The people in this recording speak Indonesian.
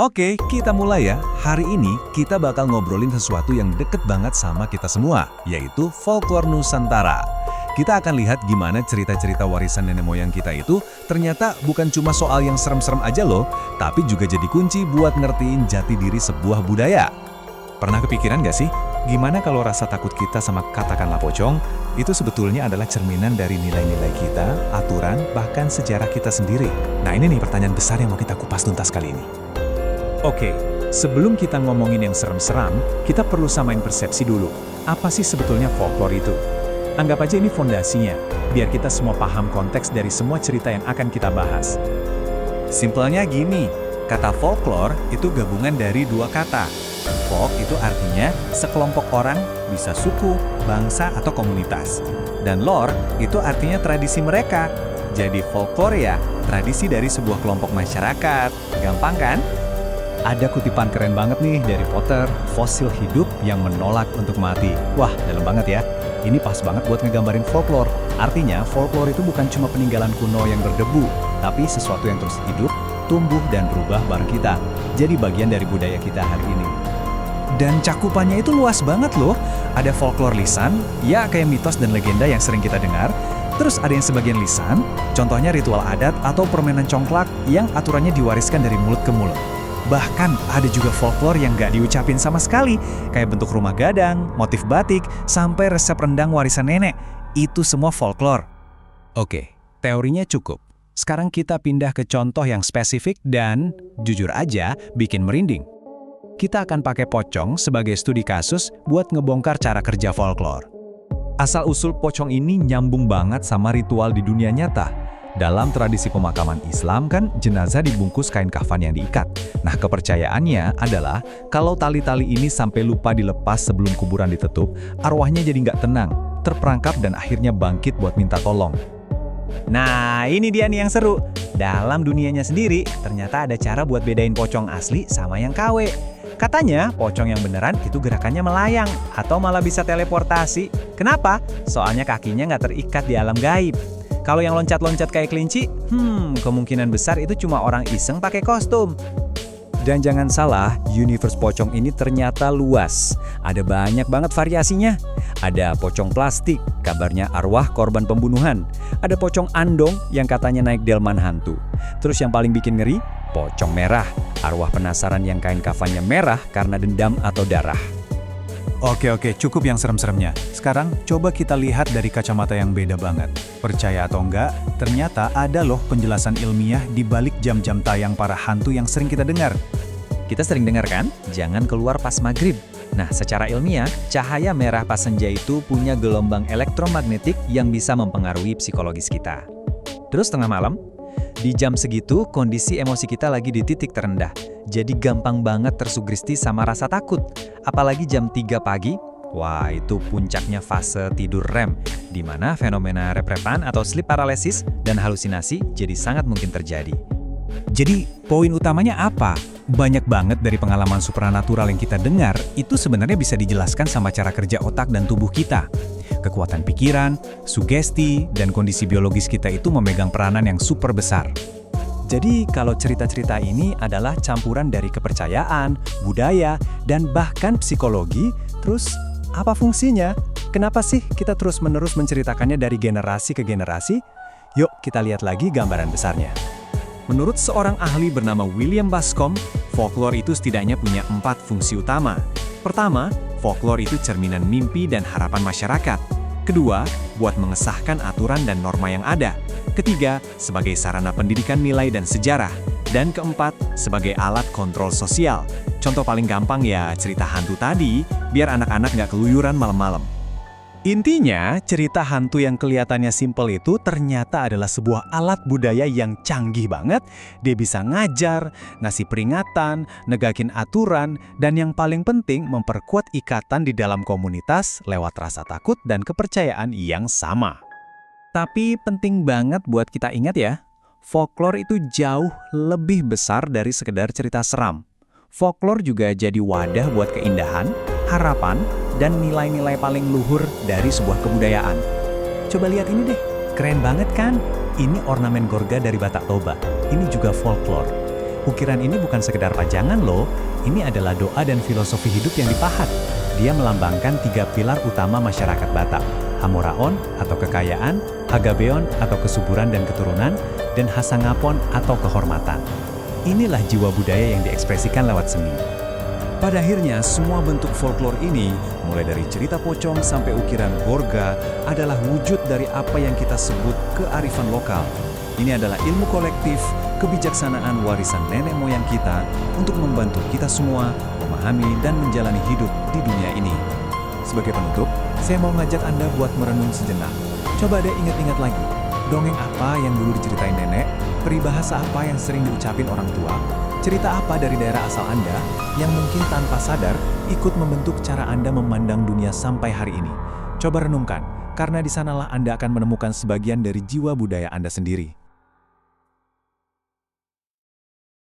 Oke, kita mulai ya. Hari ini kita bakal ngobrolin sesuatu yang deket banget sama kita semua, yaitu folklore Nusantara. Kita akan lihat gimana cerita-cerita warisan nenek moyang kita itu ternyata bukan cuma soal yang serem-serem aja loh, tapi juga jadi kunci buat ngertiin jati diri sebuah budaya. Pernah kepikiran gak sih, gimana kalau rasa takut kita sama katakanlah pocong, itu sebetulnya adalah cerminan dari nilai-nilai kita, aturan, bahkan sejarah kita sendiri. Nah ini nih pertanyaan besar yang mau kita kupas tuntas kali ini. Oke, sebelum kita ngomongin yang serem-seram, kita perlu samain persepsi dulu. Apa sih sebetulnya folklore itu? Anggap aja ini fondasinya, biar kita semua paham konteks dari semua cerita yang akan kita bahas. Simpelnya gini, kata folklore itu gabungan dari dua kata. Folk itu artinya sekelompok orang, bisa suku, bangsa, atau komunitas. Dan lore itu artinya tradisi mereka. Jadi folklore ya, tradisi dari sebuah kelompok masyarakat. Gampang kan? Ada kutipan keren banget nih dari Potter, fosil hidup yang menolak untuk mati. Wah, dalam banget ya. Ini pas banget buat ngegambarin folklore. Artinya, folklore itu bukan cuma peninggalan kuno yang berdebu, tapi sesuatu yang terus hidup, tumbuh, dan berubah bareng kita. Jadi bagian dari budaya kita hari ini. Dan cakupannya itu luas banget loh. Ada folklore lisan, ya kayak mitos dan legenda yang sering kita dengar. Terus ada yang sebagian lisan, contohnya ritual adat atau permainan congklak yang aturannya diwariskan dari mulut ke mulut. Bahkan ada juga folklore yang gak diucapin sama sekali, kayak bentuk rumah gadang, motif batik, sampai resep rendang warisan nenek. Itu semua folklore. Oke, teorinya cukup. Sekarang kita pindah ke contoh yang spesifik dan, jujur aja, bikin merinding. Kita akan pakai pocong sebagai studi kasus buat ngebongkar cara kerja folklore. Asal-usul pocong ini nyambung banget sama ritual di dunia nyata. Dalam tradisi pemakaman Islam kan jenazah dibungkus kain kafan yang diikat. Nah kepercayaannya adalah kalau tali-tali ini sampai lupa dilepas sebelum kuburan ditutup, arwahnya jadi nggak tenang, terperangkap dan akhirnya bangkit buat minta tolong. Nah ini dia nih yang seru. Dalam dunianya sendiri, ternyata ada cara buat bedain pocong asli sama yang KW. Katanya pocong yang beneran itu gerakannya melayang atau malah bisa teleportasi. Kenapa? Soalnya kakinya nggak terikat di alam gaib. Kalau yang loncat-loncat kayak kelinci, kemungkinan besar itu cuma orang iseng pakai kostum. Dan jangan salah, universe pocong ini ternyata luas. Ada banyak banget variasinya. Ada pocong plastik, kabarnya arwah korban pembunuhan. Ada pocong andong yang katanya naik delman hantu. Terus yang paling bikin ngeri, pocong merah, arwah penasaran yang kain kafannya merah karena dendam atau darah. Oke, cukup yang serem-seremnya. Sekarang coba kita lihat dari kacamata yang beda banget. Percaya atau enggak, ternyata ada loh penjelasan ilmiah di balik jam-jam tayang para hantu yang sering kita dengar. Kita sering dengar kan, jangan keluar pas maghrib. Nah, secara ilmiah, cahaya merah pas senja itu punya gelombang elektromagnetik yang bisa mempengaruhi psikologis kita. Terus tengah malam, di jam segitu kondisi emosi kita lagi di titik terendah. Jadi gampang banget tersugesti sama rasa takut. Apalagi jam 3 pagi, wah itu puncaknya fase tidur REM, di mana fenomena rep-repan atau sleep paralysis dan halusinasi jadi sangat mungkin terjadi. Jadi, poin utamanya apa? Banyak banget dari pengalaman supranatural yang kita dengar, itu sebenarnya bisa dijelaskan sama cara kerja otak dan tubuh kita. Kekuatan pikiran, sugesti, dan kondisi biologis kita itu memegang peranan yang super besar. Jadi kalau cerita-cerita ini adalah campuran dari kepercayaan, budaya, dan bahkan psikologi, terus apa fungsinya? Kenapa sih kita terus-menerus menceritakannya dari generasi ke generasi? Yuk kita lihat lagi gambaran besarnya. Menurut seorang ahli bernama William Bascom, folklore itu setidaknya punya 4 fungsi utama. Pertama, folklore itu cerminan mimpi dan harapan masyarakat. Kedua, buat mengesahkan aturan dan norma yang ada. Ketiga, sebagai sarana pendidikan nilai dan sejarah. Dan keempat, sebagai alat kontrol sosial. Contoh paling gampang ya cerita hantu tadi, biar anak-anak nggak keluyuran malam-malam. Intinya, cerita hantu yang kelihatannya simpel itu ternyata adalah sebuah alat budaya yang canggih banget. Dia bisa ngajar, ngasih peringatan, negakin aturan, dan yang paling penting memperkuat ikatan di dalam komunitas lewat rasa takut dan kepercayaan yang sama. Tapi penting banget buat kita ingat ya, folklore itu jauh lebih besar dari sekedar cerita seram. Folklore juga jadi wadah buat keindahan, harapan, dan nilai-nilai paling luhur dari sebuah kebudayaan. Coba lihat ini deh, keren banget kan? Ini ornamen Gorga dari Batak Toba. Ini juga folklore. Ukiran ini bukan sekedar pajangan loh, ini adalah doa dan filosofi hidup yang dipahat. Dia melambangkan 3 pilar utama masyarakat Batak, Hamoraon atau kekayaan, Hagabeon atau kesuburan dan keturunan, dan Hasangapon atau kehormatan. Inilah jiwa budaya yang diekspresikan lewat seni. Pada akhirnya, semua bentuk folklore ini, mulai dari cerita pocong sampai ukiran Gorga, adalah wujud dari apa yang kita sebut kearifan lokal. Ini adalah ilmu kolektif, kebijaksanaan warisan nenek moyang kita untuk membantu kita semua memahami dan menjalani hidup di dunia ini. Sebagai penutup, saya mau ngajak Anda buat merenung sejenak. Coba deh ingat-ingat lagi, dongeng apa yang dulu diceritain nenek, peribahasa apa yang sering diucapin orang tua, cerita apa dari daerah asal Anda yang mungkin tanpa sadar ikut membentuk cara Anda memandang dunia sampai hari ini. Coba renungkan, karena di sanalah Anda akan menemukan sebagian dari jiwa budaya Anda sendiri.